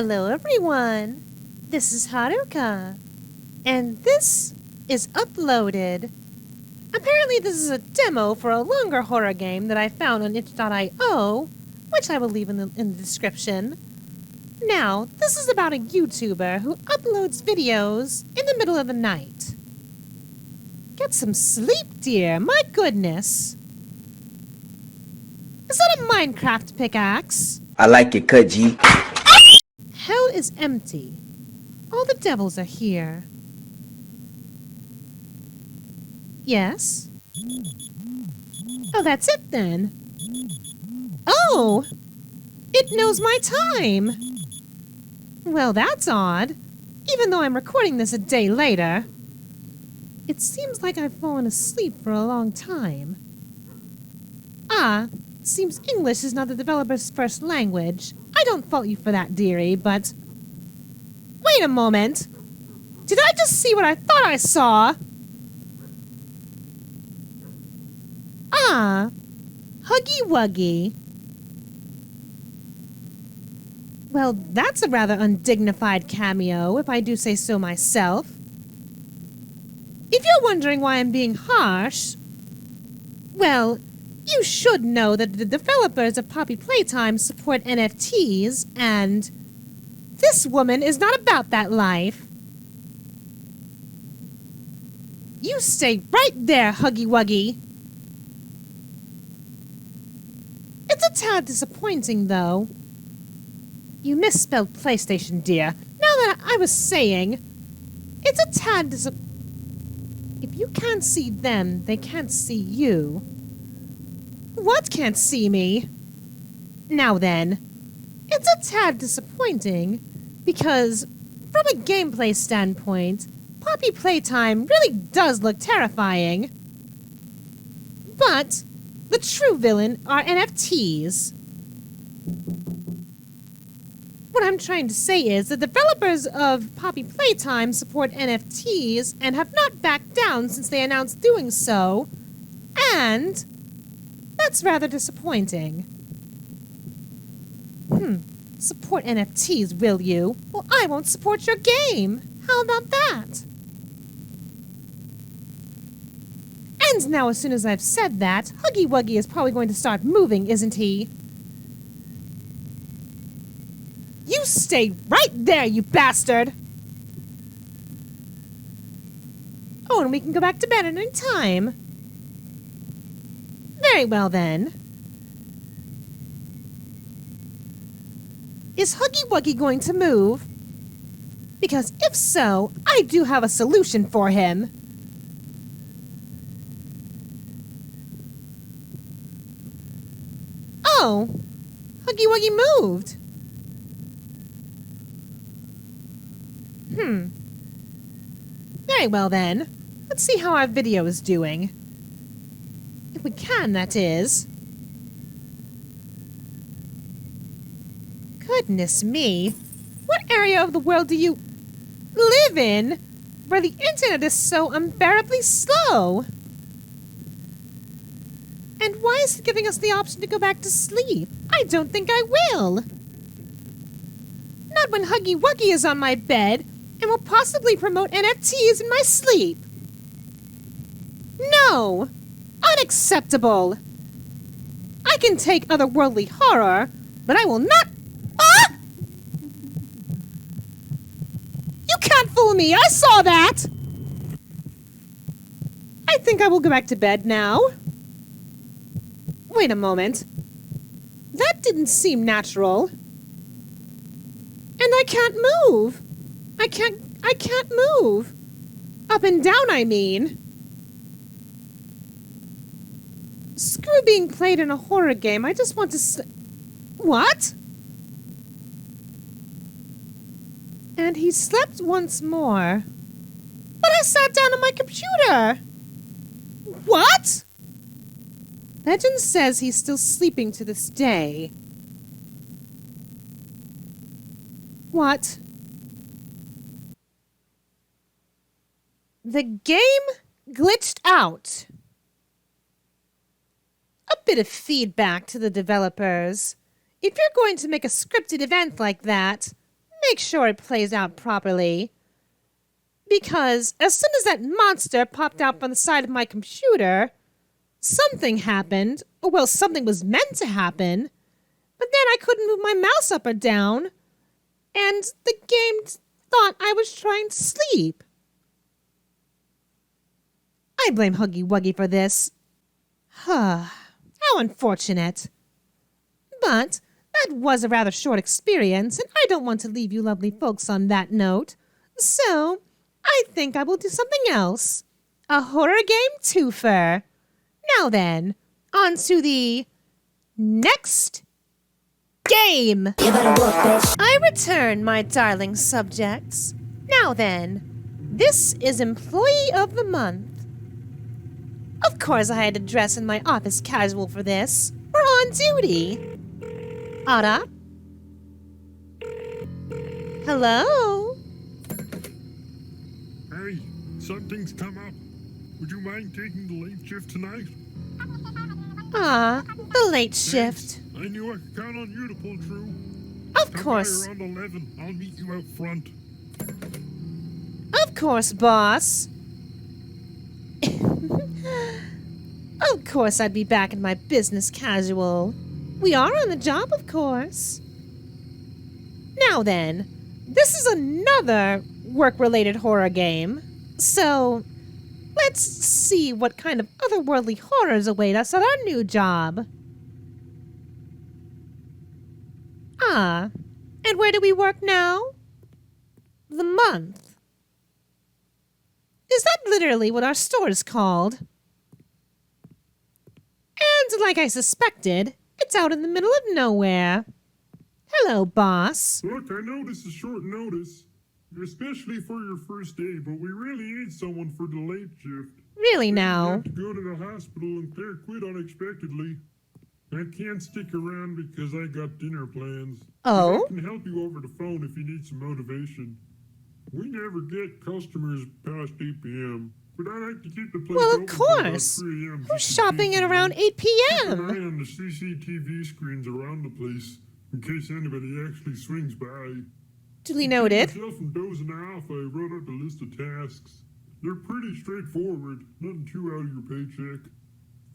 Hello everyone, this is Haruka, and this is Uploaded. Apparently this is a demo for a longer horror game that I found on itch.io, which I will leave in the description. Now, this is about a YouTuber who uploads videos in the middle of the night. Get some sleep, dear, my goodness. Is that a Minecraft pickaxe? I like your cut, G. Hell is empty. All the devils are here. Yes? Oh, that's it then. Oh! It knows my time! Well, that's odd. Even though I'm recording this a day later. It seems like I've fallen asleep for a long time. Seems English is not the developer's first language. I don't fault you for that, dearie, but... Wait a moment! Did I just see what I thought I saw? Huggy Wuggy. Well, that's a rather undignified cameo, if I do say so myself. If you're wondering why I'm being harsh, well, you should know that the developers of Poppy Playtime support NFTs, and this woman is not about that life. You stay right there, Huggy Wuggy. It's a tad disappointing, though. You misspelled PlayStation, dear. Now that I was saying, it's a tad If you can't see them, they can't see you. What can't see me? Now then, it's a tad disappointing, because from a gameplay standpoint, Poppy Playtime really does look terrifying. But the true villain are NFTs. What I'm trying to say is the developers of Poppy Playtime support NFTs and have not backed down since they announced doing so, and that's rather disappointing. Support NFTs, will you? Well, I won't support your game. How about that? And now, as soon as I've said that, Huggy Wuggy is probably going to start moving, isn't he? You stay right there, you bastard! Oh, and we can go back to bed at any time. Very well, then. Is Huggy Wuggy going to move? Because if so, I do have a solution for him. Oh, Huggy Wuggy moved. Very well, then. Let's see how our video is doing. If we can, that is. Goodness me. What area of the world do you live in where the internet is so unbearably slow? And why is it giving us the option to go back to sleep? I don't think I will. Not when Huggy Wuggy is on my bed and will possibly promote NFTs in my sleep. No! Unacceptable! I can take otherworldly horror, but I will not... Ah! You can't fool me! I saw that! I think I will go back to bed now. Wait a moment. That didn't seem natural. And I can't move. I can't move. Up and down, I mean. Screw being played in a horror game. I just want to What? And he slept once more. But I sat down on my computer. What? Legend says he's still sleeping to this day. What? The game glitched out. A bit of feedback to the developers. If you're going to make a scripted event like that, make sure it plays out properly. Because as soon as that monster popped out from the side of my computer, something happened. Well, something was meant to happen. But then I couldn't move my mouse up or down. And the game thought I was trying to sleep. I blame Huggy Wuggy for this. How unfortunate. But that was a rather short experience, and I don't want to leave you lovely folks on that note. So, I think I will do something else. A horror game twofer. Now then, on to the next game. I return, my darling subjects. Now then, this is Employee of the Month. Of course I had to dress in my office casual for this. We're on duty. Ada? Hello? Hey, something's come up. Would you mind taking the late shift tonight? The late shift. I knew I could count on you to pull through. Of course. Come by around 11. I'll meet you out front. Of course, boss. Of course I'd be back in my business casual. We are on the job, of course. Now then, this is another work-related horror game. So, let's see what kind of otherworldly horrors await us at our new job. And where do we work now? The month. Is that literally what our store is called? And like I suspected, it's out in the middle of nowhere. Hello, boss. Look, I know this is short notice, especially for your first day, but we really need someone for the late shift. Really I now? have to go to the hospital and Claire quit unexpectedly. I can't stick around because I got dinner plans. Oh? I can help you over the phone if you need some motivation. We never get customers past 8 p.m., but I like to keep the place Well, open of till about course. 3 a.m. Who's just in shopping case at you around need. 8 Keep an p.m.? eye on the CCTV screens around the place in case anybody actually swings by. Duly noted. Keep yourself from dozing off. I wrote up a list of tasks. They're pretty straightforward, nothing too out of your paycheck.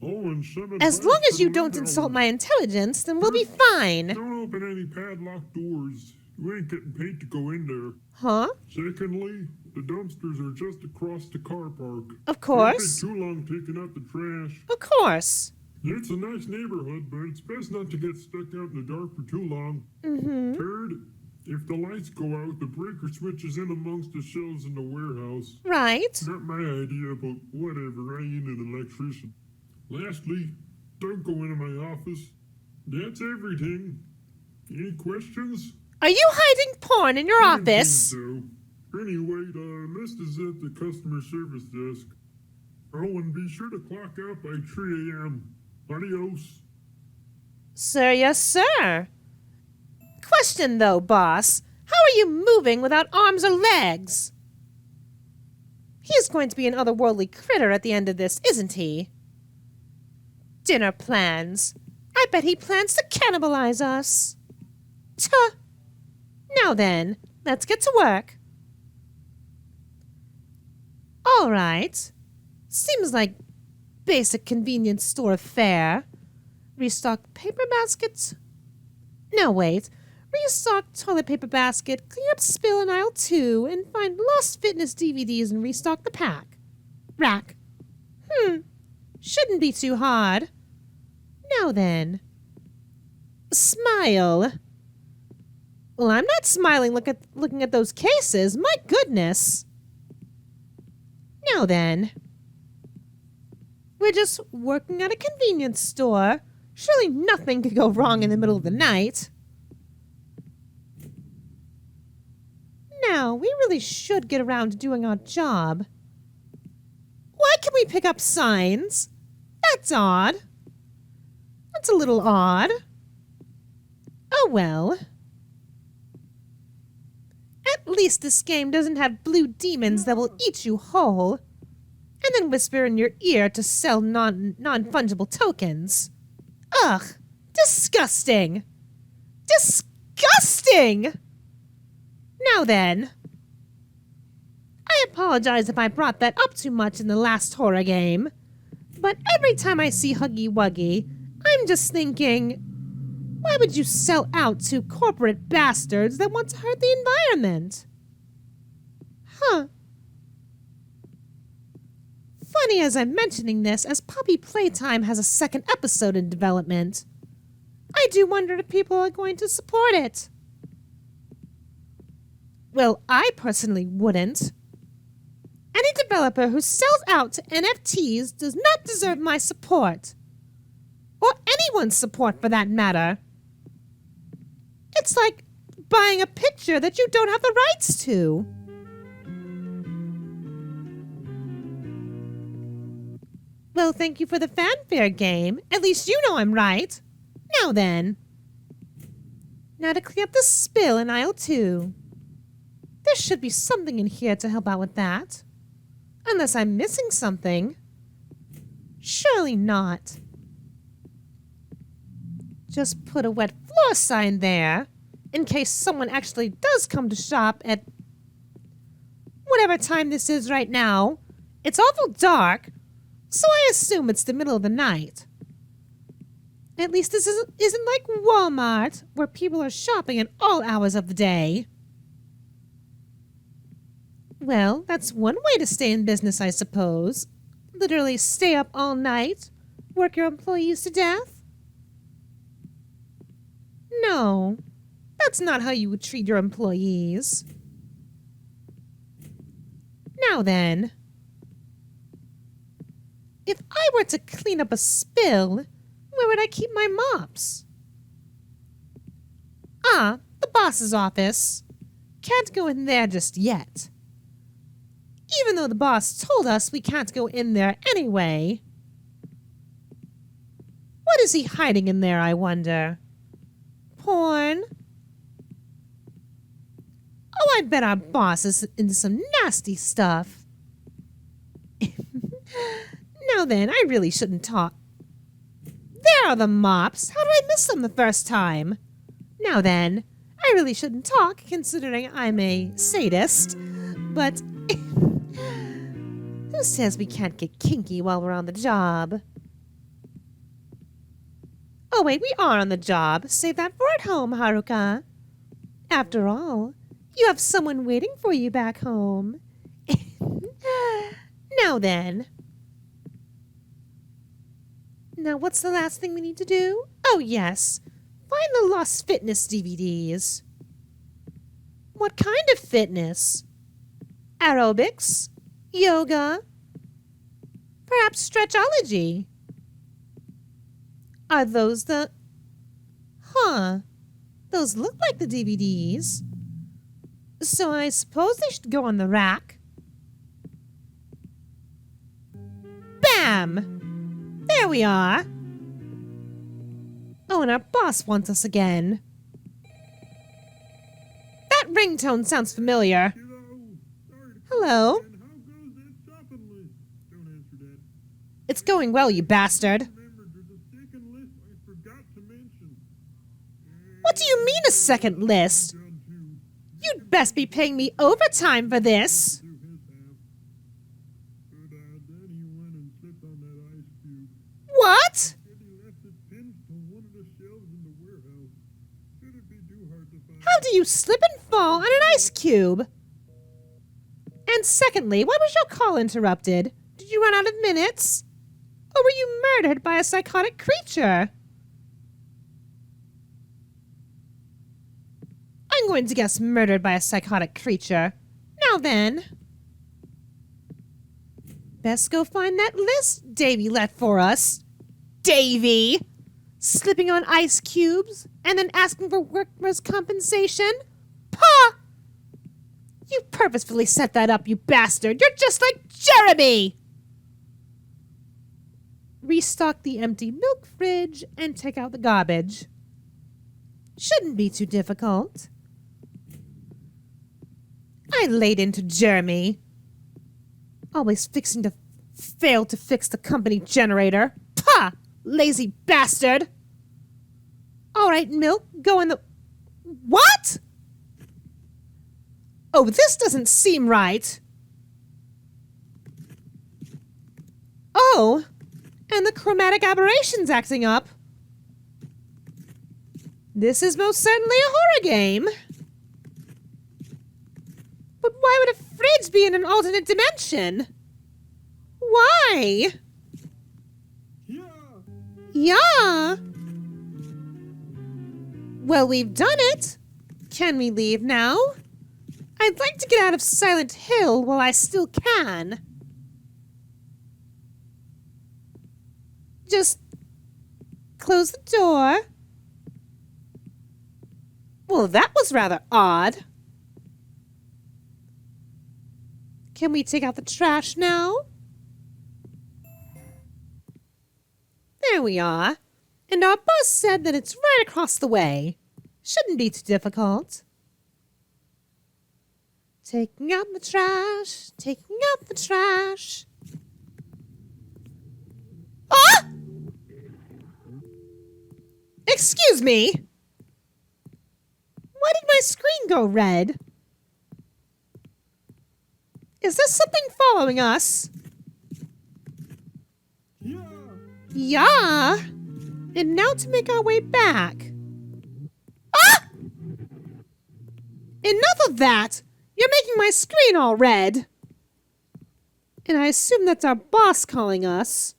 Oh, and some As advice long as for you the don't late insult hours. my intelligence, then we'll be fine. Don't open any padlocked doors. You ain't getting paid to go in there. Huh? Secondly, the dumpsters are just across the car park. Of course. Don't take too long picking up the trash. Of course. It's a nice neighborhood, but it's best not to get stuck out in the dark for too long. Mm-hmm. Third, if the lights go out, the breaker switches in amongst the shelves in the warehouse. Right. Not my idea, but whatever, I ain't an electrician. Lastly, don't go into my office. That's everything. Any questions? Are you hiding porn in your I don't think office? so. Anyway, the list is at the customer service desk. Oh, and be sure to clock out by 3 a.m. Adios. Sir, yes, sir. Question, though, boss. How are you moving without arms or legs? He is going to be an otherworldly critter at the end of this, isn't he? Dinner plans. I bet he plans to cannibalize us. Tuh. Now then, let's get to work. All right. Seems like basic convenience store fare. Restock paper baskets. No, wait. Restock toilet paper basket, clean up spill in aisle 2, and find lost fitness DVDs and restock the rack. Shouldn't be too hard. Now then. Smile. Well, I'm not smiling looking at those cases. My goodness. Now then. We're just working at a convenience store. Surely nothing could go wrong in the middle of the night. Now, we really should get around to doing our job. Why can we pick up signs? That's odd. That's a little odd. Oh well. At least this game doesn't have blue demons that will eat you whole, and then whisper in your ear to sell non-fungible tokens. Ugh! Disgusting! Disgusting! Now then. I apologize if I brought that up too much in the last horror game. But every time I see Huggy Wuggy, I'm just thinking, why would you sell out to corporate bastards that want to hurt the environment? Huh. Funny as I'm mentioning this, as Puppy Playtime has a second episode in development. I do wonder if people are going to support it. Well, I personally wouldn't. Any developer who sells out to NFTs does not deserve my support. Or anyone's support for that matter. It's like buying a picture that you don't have the rights to. Well, thank you for the fanfare game. At least you know I'm right. Now then. Now to clean up the spill in aisle 2. There should be something in here to help out with that. Unless I'm missing something. Surely not. Just put a wet floor sign there, in case someone actually does come to shop at whatever time this is right now. It's awful dark, so I assume it's the middle of the night. At least this isn't like Walmart, where people are shopping at all hours of the day. Well, that's one way to stay in business, I suppose. Literally stay up all night, work your employees to death. No, that's not how you would treat your employees. Now then, if I were to clean up a spill, where would I keep my mops? Ah, the boss's office. Can't go in there just yet. Even though the boss told us we can't go in there anyway. What is he hiding in there, I wonder? Porn? Oh, I bet our boss is into some nasty stuff. Now then, I really shouldn't talk. There are the mops. How did I miss them the first time? Now then, I really shouldn't talk, considering I'm a sadist. But who says we can't get kinky while we're on the job? Oh wait, we are on the job. Save that for at home, Haruka. After all, you have someone waiting for you back home. Now then. Now what's the last thing we need to do? Oh yes, find the Lost Fitness DVDs. What kind of fitness? Aerobics? Yoga? Perhaps stretchology? Are those the... Huh. Those look like the DVDs. So I suppose they should go on the rack. Bam! There we are. Oh, and our boss wants us again. That ringtone sounds familiar. Hello? It's going well, you bastard. What do you mean a second list? You'd best be paying me overtime for this. What? How do you slip and fall on an ice cube? And secondly, why was your call interrupted? Did you run out of minutes? Or were you murdered by a psychotic creature? I'm going to guess murdered by a psychotic creature. Now then. Best go find that list Davy left for us. Davy! Slipping on ice cubes and then asking for workers' compensation? Pah! You purposefully set that up, you bastard. You're just like Jeremy! Restock the empty milk fridge and take out the garbage. Shouldn't be too difficult. I laid into Jeremy. Always fixing to fail to fix the company generator. Pah! Lazy bastard! All right, milk, go in the... What? Oh, this doesn't seem right. Oh, and the chromatic aberration's acting up. This is most certainly a horror game. But why would a fridge be in an alternate dimension? Why? Yeah. Well, we've done it. Can we leave now? I'd like to get out of Silent Hill while I still can. Just close the door. Well, that was rather odd. Can we take out the trash now? There we are. And our boss said that it's right across the way. Shouldn't be too difficult. Taking out the trash, taking out the trash. Ah! Excuse me. Why did my screen go red? Is this something following us? Yeah. And now to make our way back. Ah! Enough of that! You're making my screen all red. And I assume that's our boss calling us.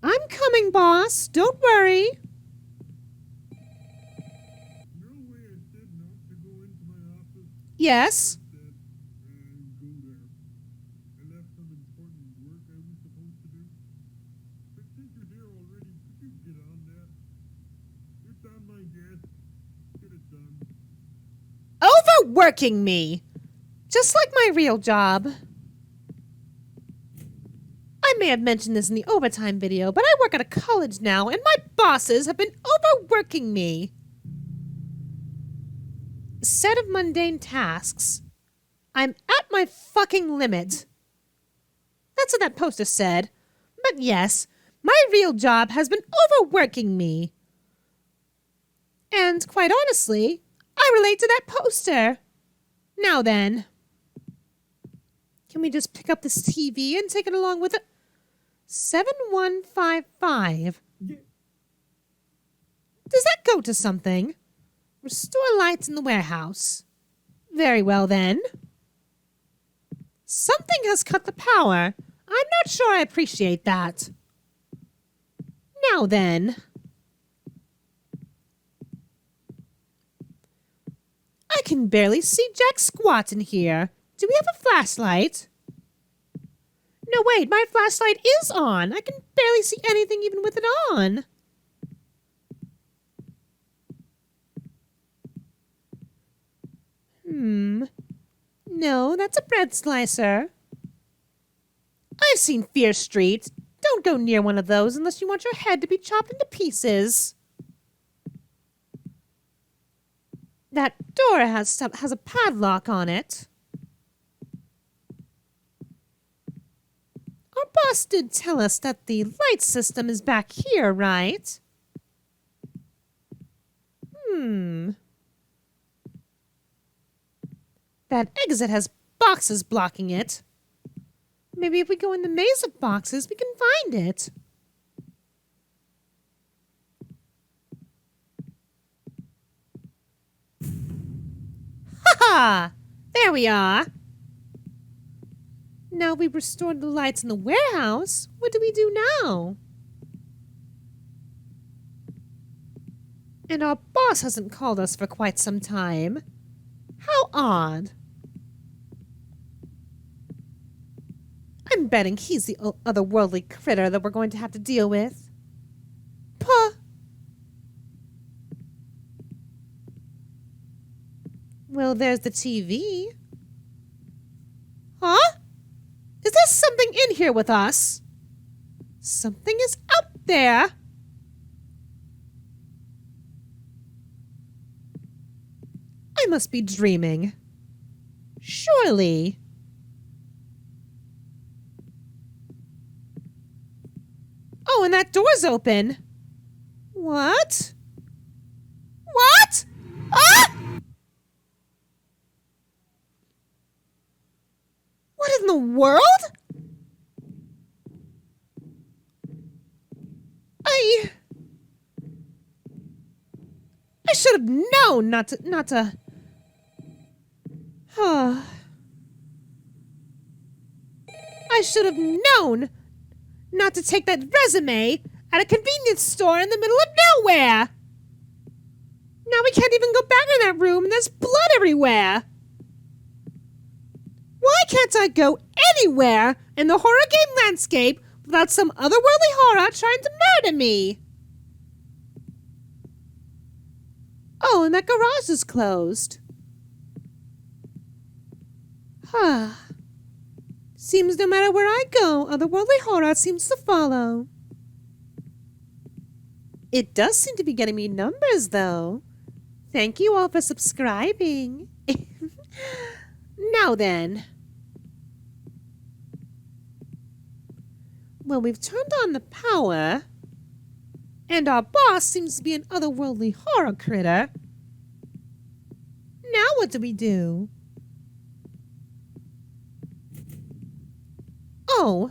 I'm coming, boss. Don't worry. Yes? Overworking me! Just like my real job. I may have mentioned this in the overtime video, but I work at a college now, and my bosses have been overworking me. Set of mundane tasks. I'm at my fucking limit. That's what that poster said. But yes, my real job has been overworking me. And quite honestly, I relate to that poster. Now then. Can we just pick up this TV and take it along with it? 7155. Yeah. Does that go to something? Restore lights in the warehouse. Very well then. Something has cut the power. I'm not sure I appreciate that. Now then. I can barely see jack squat in here. Do we have a flashlight? No, wait, my flashlight is on. I can barely see anything even with it on. No, that's a bread slicer. I've seen Fear Street. Don't go near one of those unless you want your head to be chopped into pieces. That door has a padlock on it. Our boss did tell us that the light system is back here, right? That exit has boxes blocking it. Maybe if we go in the maze of boxes, we can find it. Ha! There we are. Now we've restored the lights in the warehouse. What do we do now? And our boss hasn't called us for quite some time. How odd. I'm betting he's the otherworldly critter that we're going to have to deal with. Puh. Well, there's the TV. Huh? Is there something in here with us? Something is out there. I must be dreaming. Surely. Oh, and that door's open. What? What? Ah! world? I should have known not to. I should have known not to take that resume at a convenience store in the middle of nowhere. Now we can't even go back in that room and there's blood everywhere. Why can't I go anywhere in the horror game landscape without some otherworldly horror trying to murder me? Oh, and that garage is closed. Seems no matter where I go, otherworldly horror seems to follow. It does seem to be getting me numbers, though. Thank you all for subscribing. Now then. Well, we've turned on the power, and our boss seems to be an otherworldly horror critter. Now what do we do? Oh.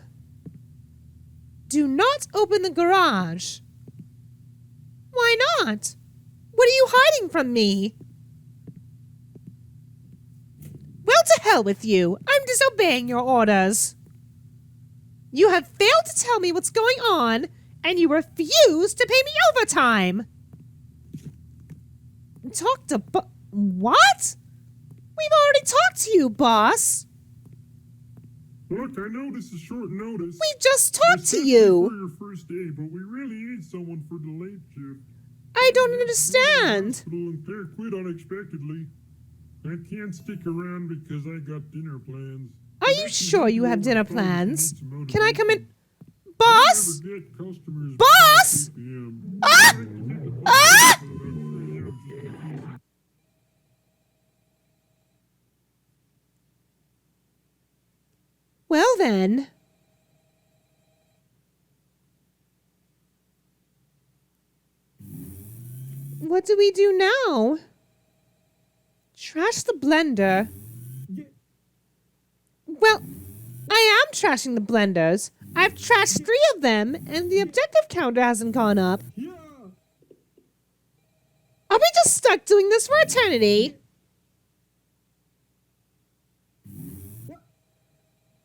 Do not open the garage. Why not? What are you hiding from me? Well, to hell with you. I'm disobeying your orders. You have failed to tell me what's going on, and you refuse to pay me overtime. Talk to what? We've already talked to you, boss. Look, I know this is short notice. We just talked to you. For your first day, but we really need someone for the late shift. I don't understand. And Claire quit unexpectedly. I can't stick around because I got dinner plans. Are you sure you have dinner plans? Can I come in? Boss? Boss? Ah! Ah! Well then. What do we do now? Trash the blender. Well, I am trashing the blenders. I've trashed 3 of them, and the objective counter hasn't gone up. Are we just stuck doing this for eternity?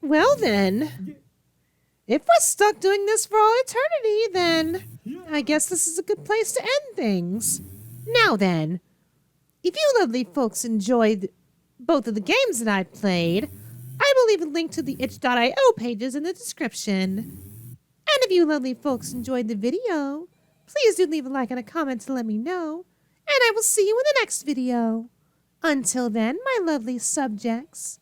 Well then, if we're stuck doing this for all eternity, then I guess this is a good place to end things. Now then, if you lovely folks enjoyed both of the games that I played, I will leave a link to the itch.io pages in the description. And if you lovely folks enjoyed the video, please do leave a like and a comment to let me know, and I will see you in the next video. Until then, my lovely subjects.